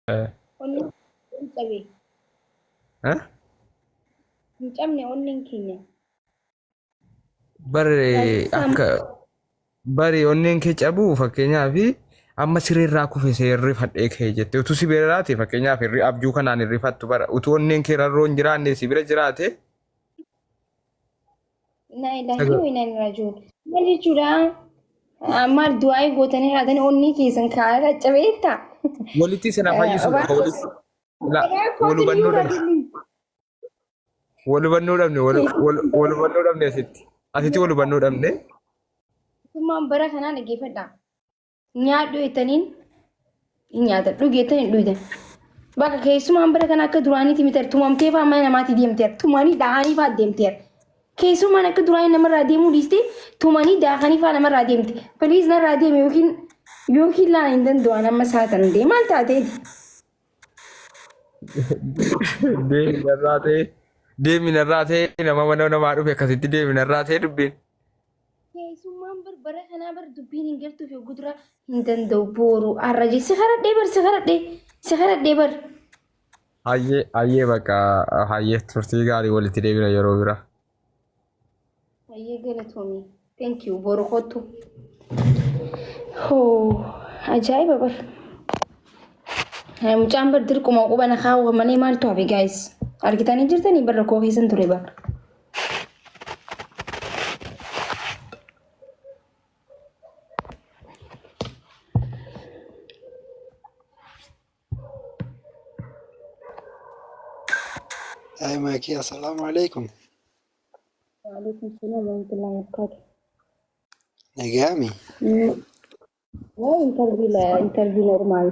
Onni hin cabe. Hin cabne onniin keenya. Bari Gaazexeessaa akka bari onneen kee cabuu fakkeenyaaf amma sireerraa kufe seerri fadhee kee jette utuu si bira jiraate fakkeenyaaf irri abjuu kanaan hirrifattu bara utuu onneen kee rarroo hin jiraanne si bira jiraate na ilaahi wa inna ilaihi raaji'uun. Maal jechuudha? Maal du'aa gootanii haadhanii onnii keessan kaa'aa cabbeetta? walitti sana fayyisuudha walitti wal Kootiin hubannoo yuura dhabne dilli. wal hubannoo dhabne wal hubannoo dhabne asitti wal hubannoo dhabne Keessummaan bara kanaa dhaggeeffadha. Nyaadhu jettaniin nyaata dhugeettaniin dhugdan. Bakka keessumaan bara kana akka duraaniiti miti tumamtee fa'aa mana namaatti deemteera. Tumanii daa'anii fa'aa deemteera. Keessumaan akka duraanii namarraa deemuu dhiiste tumanii daakanii fa'aa namarraa deemte. Filiis narraa deeme yookiin laan hin danda'an amma saatan deema maal taateeti? deeminarraa ta'e nama mana namaa dhufe akkasitti deeminarraa ta'e dubbeen. Keessummaan bara kanaa dubbiin hin galtuuf yoo gudura hin danda'u booru har'a jee si kadhadhee bar. Hayyee bakka hayyee turtii gaarii walitti deebina yeroo bira. Hayyee galatoomii. Thank you boru kottu. Hoo ajaa'iba bar. Mucaan bar dirquma qubana kaawwamanii maaltu hafe gaayis argitanii jirtanii barra koo keessan ture bar. أي ماكي السلام عليكم. وعليكم السلام ورحمة الله وبركاته. نجامي. لا انترفيو نورمال.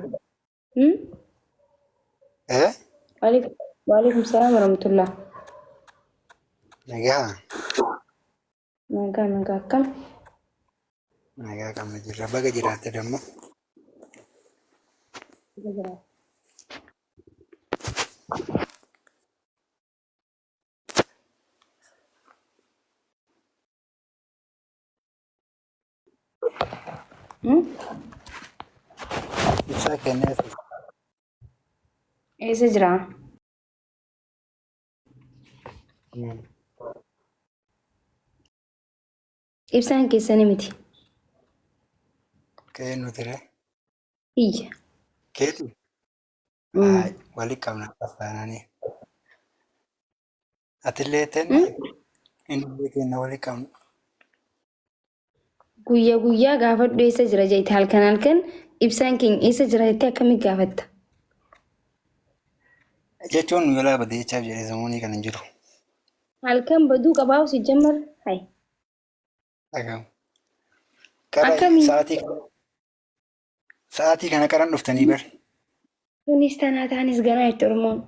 إيه؟ وعليكم السلام ورحمة الله. نجا. نجا كم؟ نجا كم جرا بقى جرا تدمو. Bisa kene. ايه سجرة؟ إبسان كيساني متي. Kayak nutere. إيه. Ketu. Ay, wali kamna pasanani. Atileten. Ini bikin wali kam. Guyyaa gaafadhu eessa jira jeeti halkan ibsaan keenya eessa jira jettee akkamii gaafatta? Jechuun yola badeechaaf jedhee samuunii kan hin jiru. Halkan baduu qabaa si jammar hay. Dhaga'u. Kara Akkamii? sa'aatii kana qaran dhuftanii bar. Kunis tanaa taanis ganaa itti Oromoon.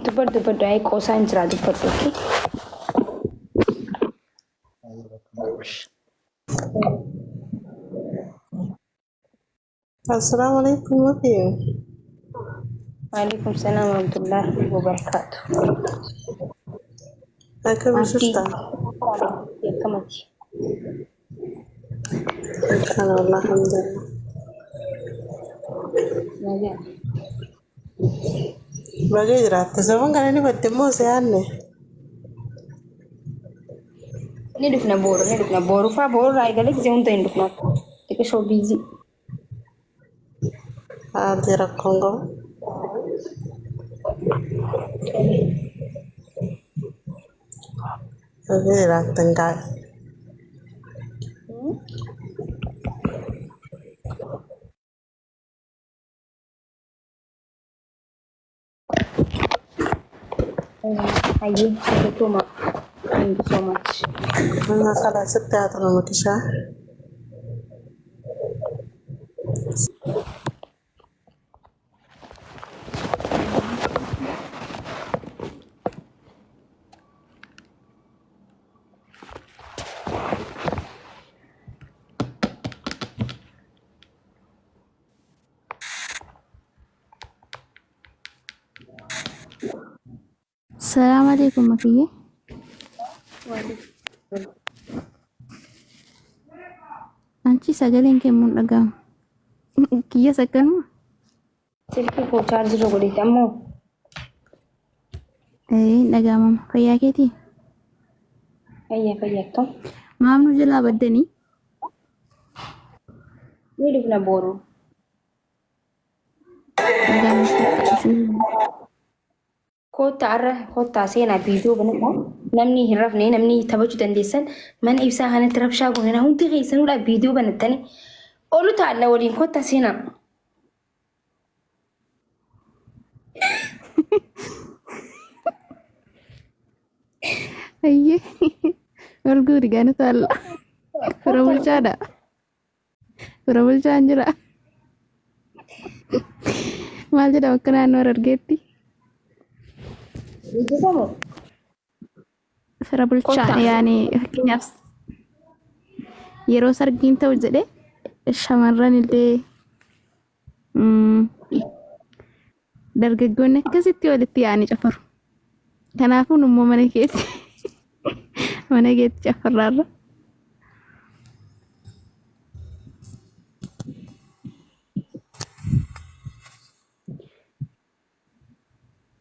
Dubbadhu ayii qoosaan jira dubbadhu okay? السلام عليكم وفيو. وعليكم السلام ورحمة الله وبركاته. كيف شفتها؟ يا كمتي. أنا والله الحمد لله. باقي جرات زمان كان أنا بدمو سيانة. Ni dufna boru fa boru rai galek zeun tain dufna. Tika show busy. هذه ركونغو. باقي جرات تنقال. Thank you so much. أنا خلاص ستة أنا مكشة. السلام عليكم مكية. أنتي سجلين كم من أقام كيا سكنوا. silkii koo chaarjii godhete ammoo إيه أقام فيا كتي fayyaa akkam ما منو جلا بدني. ni dhufna booru أقام اسمه kottaa seenaa viidiyoo banadha namni hin rafne namni taphachuu dandeessan mana ibsaa kanatti rabshaa goonana hundi keessanudha viidiyoo banattanii olu taa'alla waliin kottaa seenaa أيه والقوري كانت الله فرامل جادا فرامل جانجرا ما جدا وكنا نور أرجيتي viidiyoo فرامل جان يعني كنياس يرو سرقين توجده الشمران اللي dargaggoonni akkasitti walitti yaa'anii cafaru. Kanaafuu immoo mana keetti cafarraarra.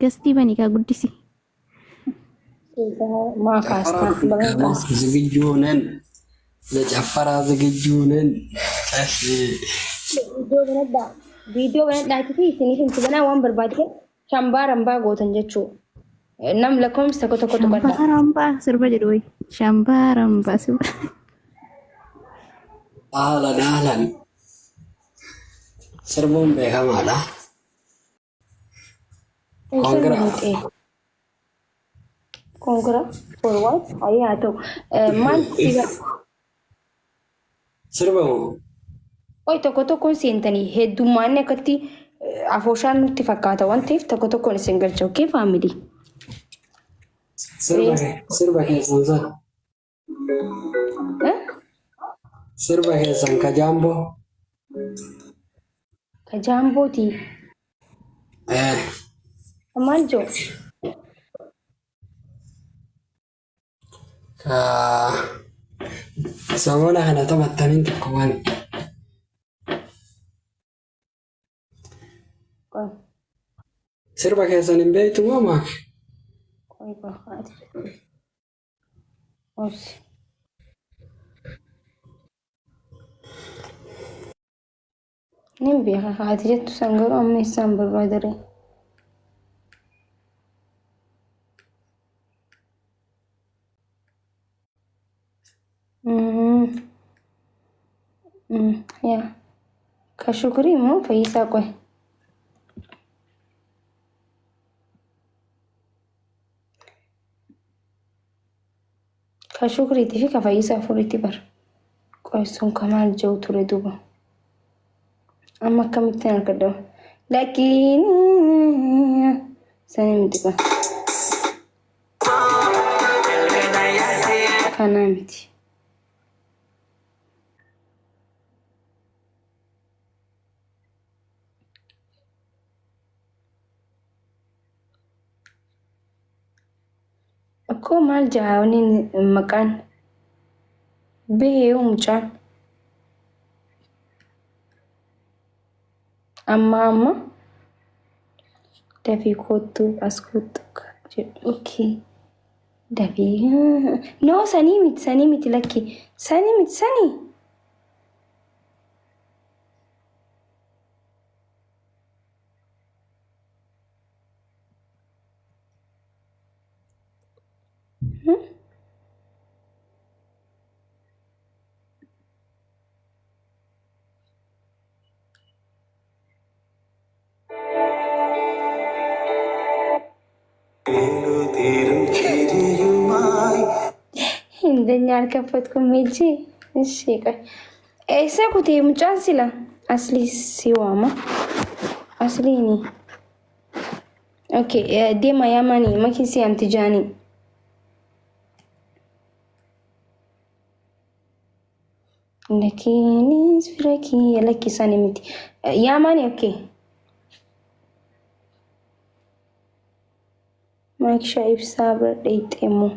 Gastii banii kaa guddisi. maa kaastaa ዝግጁ ነን ለጨፈራ ዝግጁ ነን። viidiyoo banadhaatii fi isiniif himtu banaa waan barbaade shambaa rambaa gootan jechuu nam lakkoofsi tokko tuqadha. Shambaa rambaa sirba jedhu wayi. Shambaa rambaa sirba. ahlan ahlan sirbuun beekamaadha. Kongra forward ayyaa haa ta'u maal siga sirbamu oi tokko tokkoon seentanii heddummaanni akkatti afooshaan nutti fakkaata waan ta'eef tokko tokkoon isin galcha okkee faamilii. sirba keessan san sirba keessan ka jaamboo Ka jaambooti maal joo ka samuna kana taphattaniin tokko waan sirba keessan hin beektu moo maaf? Koi bakhaati. Obsi. Nin beeka haati jettu san garuu amma isaan barbaadare. Yaa. Ka shukrii moo fayyisaa qoy. Ka shukriitii fi ka fayyisaa furiitti bara. Qoy sun ka maal jiru ture duuba. Amma akkamittiin argadama. Lakkiin sanii miti qoy. Kanaa miti. Akkoo maal jahaawaniin maqaan bahee mucaan amma dafii kottuu as kottuu jedhu okay dafii no sanii miti lakki sanii miti sanii Indenya alkaffatkum ሄጄ እሺ ቆይ ኤሳ ኩቴ ሙጫን ሲላ አስሊ ሲዋማ አስሊኒ ኦኬ ዴማ ያማኒ መኪሲ አንቲጃኒ ለኪኒ ስፍረኪ ለኪ ሳኒሚቲ ያማኒ ኦኬ Maayik Shaayibsaa bira dheexxee immoo.